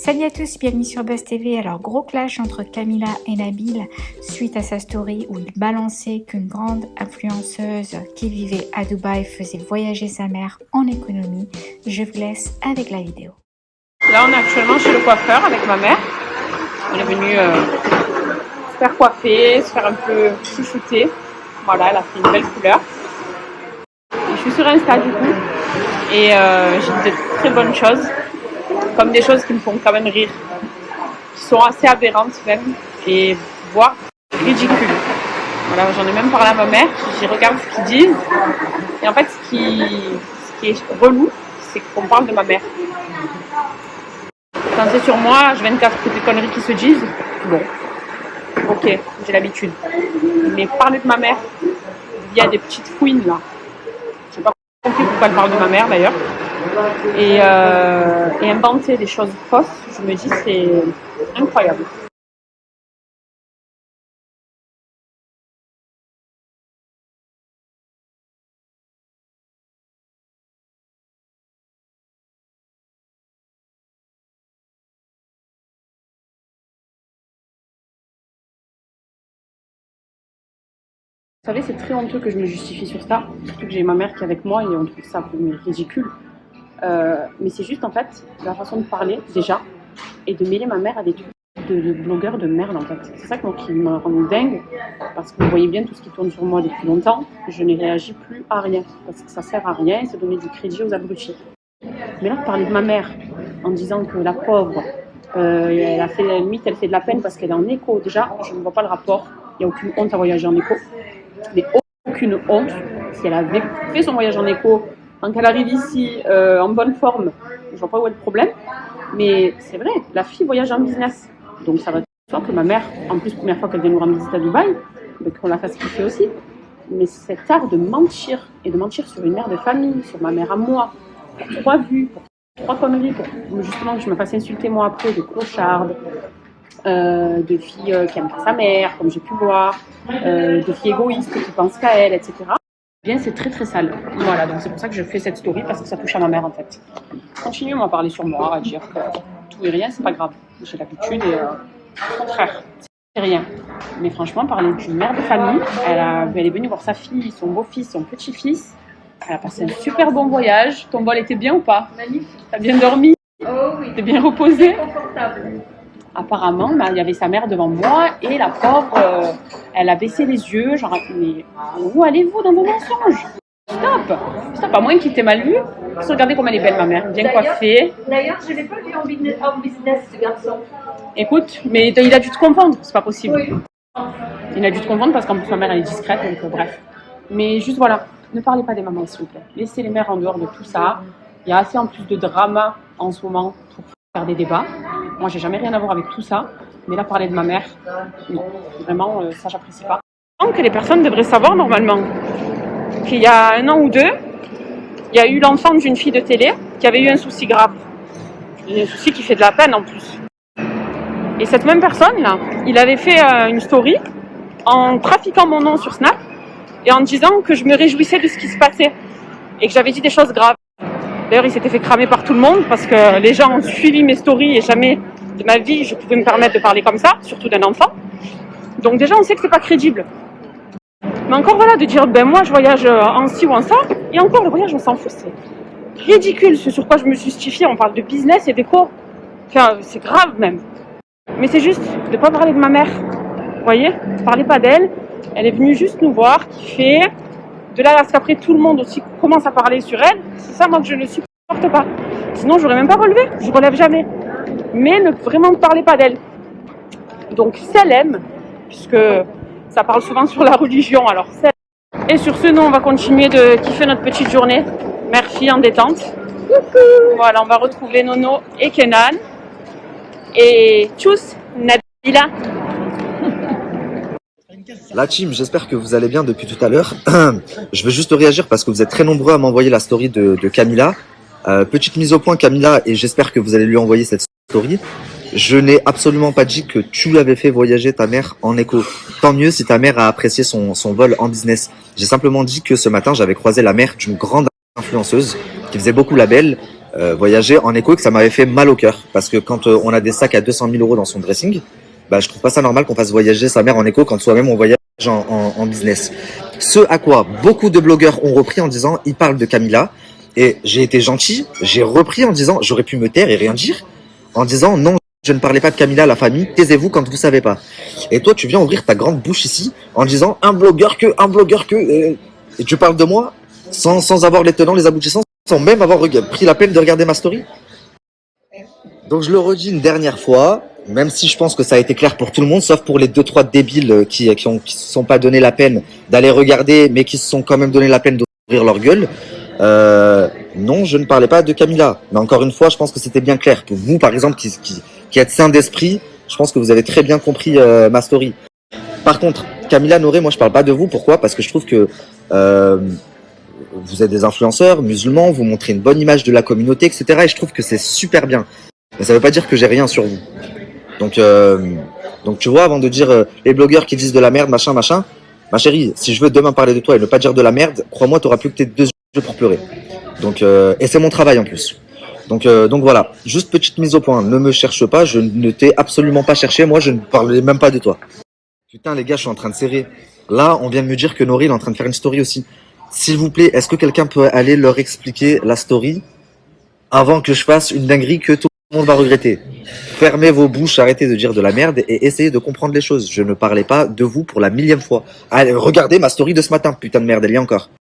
Salut à tous, bienvenue sur Buzz TV. Alors gros clash entre Camila et Nabil suite à sa story où il balançait qu'une grande influenceuse qui vivait à Dubaï faisait voyager sa mère en économie. Je vous laisse avec la vidéo. Là on est actuellement chez le coiffeur avec ma mère. On est venu se faire coiffer, se faire un peu chouchouter. Voilà, elle a fait une belle couleur. Et je suis sur Insta du coup et j'ai dit de très bonnes choses. Comme des choses qui me font quand même rire, qui sont assez aberrantes même, et voire ridicules. Voilà, j'en ai même parlé à ma mère, j'y regarde ce qu'ils disent, et en fait ce qui est relou, c'est qu'on parle de ma mère. Quand c'est sur moi, je 24 toutes les conneries qui se disent, bon, ok, j'ai l'habitude. Mais parler de ma mère, il y a des petites fouines là. Je n'ai pas compris pourquoi elle parle de ma mère d'ailleurs. Et inventer des choses fausses, je me dis c'est incroyable. Vous savez, c'est très honteux que je me justifie sur ça, surtout que j'ai ma mère qui est avec moi et on trouve ça ridicule. Mais c'est juste en fait la façon de parler déjà et de mêler ma mère à des trucs de blogueurs de merde en fait. C'est ça qui m'a rendu dingue parce que vous voyez bien tout ce qui tourne sur moi depuis longtemps. Je n'ai réagi plus à rien parce que ça sert à rien et c'est donner du crédit aux abrutis. Mais là, parler de ma mère en disant que la pauvre, elle a fait limite, elle fait de la peine parce qu'elle est en éco. Déjà, je ne vois pas le rapport. Il n'y a aucune honte à voyager en éco. Mais aucune honte. Si elle avait fait son voyage en éco, quand elle arrive ici en bonne forme, je vois pas où est le problème. Mais c'est vrai, la fille voyage en business. Donc ça va de soi que ma mère, en plus première fois qu'elle vient nous rendre visite à Dubaï, qu'on la fasse kiffer aussi. Mais cet art de mentir, et de mentir sur une mère de famille, sur ma mère à moi, pour 3 vues, pour 3 conneries, pour justement que je me fasse insulter moi après de clocharde, de filles qui aiment pas sa mère, comme j'ai pu voir, de filles égoïstes qui pensent qu'à elle, etc. Bien, c'est très très sale. Voilà, donc c'est pour ça que je fais cette story parce que ça touche à ma mère en fait. Continuons à parler sur moi, à dire que tout et rien, c'est pas grave. J'ai l'habitude et au contraire, c'est rien. Mais franchement, parler d'une mère de famille, elle est venue voir sa fille, son beau-fils, son petit-fils. Elle a passé un super bon voyage. Ton vol était bien ou pas? Magnifique. T'as bien dormi? Oh oui. T'es bien reposé? Confortable. Apparemment, il y avait sa mère devant moi et la pauvre, elle a baissé les yeux, genre, mais où allez-vous dans vos mensonges? Stop, à moins qu'il t'ait mal vu. Regardez comme elle est belle, ma mère, bien coiffée. D'ailleurs, je ne l'ai pas vu en business, ce garçon. Écoute, mais il a dû te confondre, c'est pas possible. Oui. Il a dû te confondre parce qu'en plus, ma mère, elle est discrète, donc bref. Mais juste voilà, ne parlez pas des mamans, s'il vous plaît. Laissez les mères en dehors de tout ça. Il y a assez en plus de drama en ce moment pour faire des débats. Moi, j'ai jamais rien à voir avec tout ça. Mais là, parler de ma mère, non, vraiment, ça, j'apprécie pas. Je pense que les personnes devraient savoir normalement qu'il y a 1 an ou 2, il y a eu l'enfant d'une fille de télé qui avait eu un souci grave. Un souci qui fait de la peine en plus. Et cette même personne là, il avait fait une story en trafiquant mon nom sur Snap et en disant que je me réjouissais de ce qui se passait et que j'avais dit des choses graves. D'ailleurs, il s'était fait cramer par tout le monde parce que les gens ont suivi mes stories et jamais de ma vie je pouvais me permettre de parler comme ça, surtout d'un enfant. Donc déjà, on sait que c'est pas crédible. Mais encore voilà, de dire ben moi je voyage en ci ou en ça, et encore le voyage on s'en fout, c'est ridicule ce sur quoi je me justifie, on parle de business et d'éco, enfin c'est grave même. Mais c'est juste de pas parler de ma mère, vous voyez, parlez pas d'elle, elle est venue juste nous voir, kiffer, de là à ce qu'après tout le monde aussi commence à parler sur elle, c'est ça moi que je ne supporte pas. Sinon j'aurais même pas relevé, je relève jamais. Mais vraiment ne parlez pas d'elle. Donc si elle aime, puisque ça parle souvent sur la religion, alors c'est. Et sur ce, nous, on va continuer de kiffer notre petite journée. Mère-fille en détente. Voilà, on va retrouver Nono et Kenan. Et tchuss, Nabila. La team, j'espère que vous allez bien depuis tout à l'heure. Je veux juste réagir parce que vous êtes très nombreux à m'envoyer la story de Camila. Petite mise au point, Camila, et j'espère que vous allez lui envoyer cette story. Je n'ai absolument pas dit que tu avais fait voyager ta mère en éco. Tant mieux si ta mère a apprécié son vol en business. J'ai simplement dit que ce matin, j'avais croisé la mère d'une grande influenceuse qui faisait beaucoup la belle voyager en écho et que ça m'avait fait mal au cœur. Parce que quand on a des sacs à 200 000 euros dans son dressing, bah, je trouve pas ça normal qu'on fasse voyager sa mère en écho quand soi-même on voyage en business. Ce à quoi beaucoup de blogueurs ont repris en disant, ils parlent de Camilla. Et j'ai été gentil, j'ai repris en disant, j'aurais pu me taire et rien dire, en disant, non, je ne parlais pas de Camilla, la famille, taisez-vous quand vous savez pas. Et toi, tu viens ouvrir ta grande bouche ici en disant, un blogueur que, et tu parles de moi sans avoir les tenants, les aboutissants, sans même avoir pris la peine de regarder ma story. Donc je le redis une dernière fois, même si je pense que ça a été clair pour tout le monde, sauf pour les 2-3 débiles qui se sont pas donné la peine d'aller regarder, mais qui se sont quand même donné la peine d'ouvrir leur gueule. Non, je ne parlais pas de Camilla. Mais encore une fois, je pense que c'était bien clair. Pour vous, par exemple, qui êtes sain d'esprit, je pense que vous avez très bien compris ma story. Par contre, Camilla Noré, moi je parle pas de vous. Pourquoi? Parce que je trouve que vous êtes des influenceurs musulmans, vous montrez une bonne image de la communauté, etc. Et je trouve que c'est super bien. Mais ça veut pas dire que j'ai rien sur vous. Donc tu vois, avant de dire les blogueurs qui disent de la merde, machin, ma chérie, si je veux demain parler de toi et ne pas dire de la merde, crois-moi, t'auras plus que tes 2 yeux pour pleurer. Donc et c'est mon travail en plus. Donc voilà, juste petite mise au point, ne me cherche pas, je ne t'ai absolument pas cherché, moi je ne parlais même pas de toi. Putain les gars, je suis en train de serrer. Là, on vient de me dire que Nori est en train de faire une story aussi. S'il vous plaît, est-ce que quelqu'un peut aller leur expliquer la story avant que je fasse une dinguerie que tout le monde va regretter? Fermez vos bouches, arrêtez de dire de la merde et essayez de comprendre les choses. Je ne parlais pas de vous pour la 1000e fois. Allez, regardez ma story de ce matin, putain de merde, elle y est encore.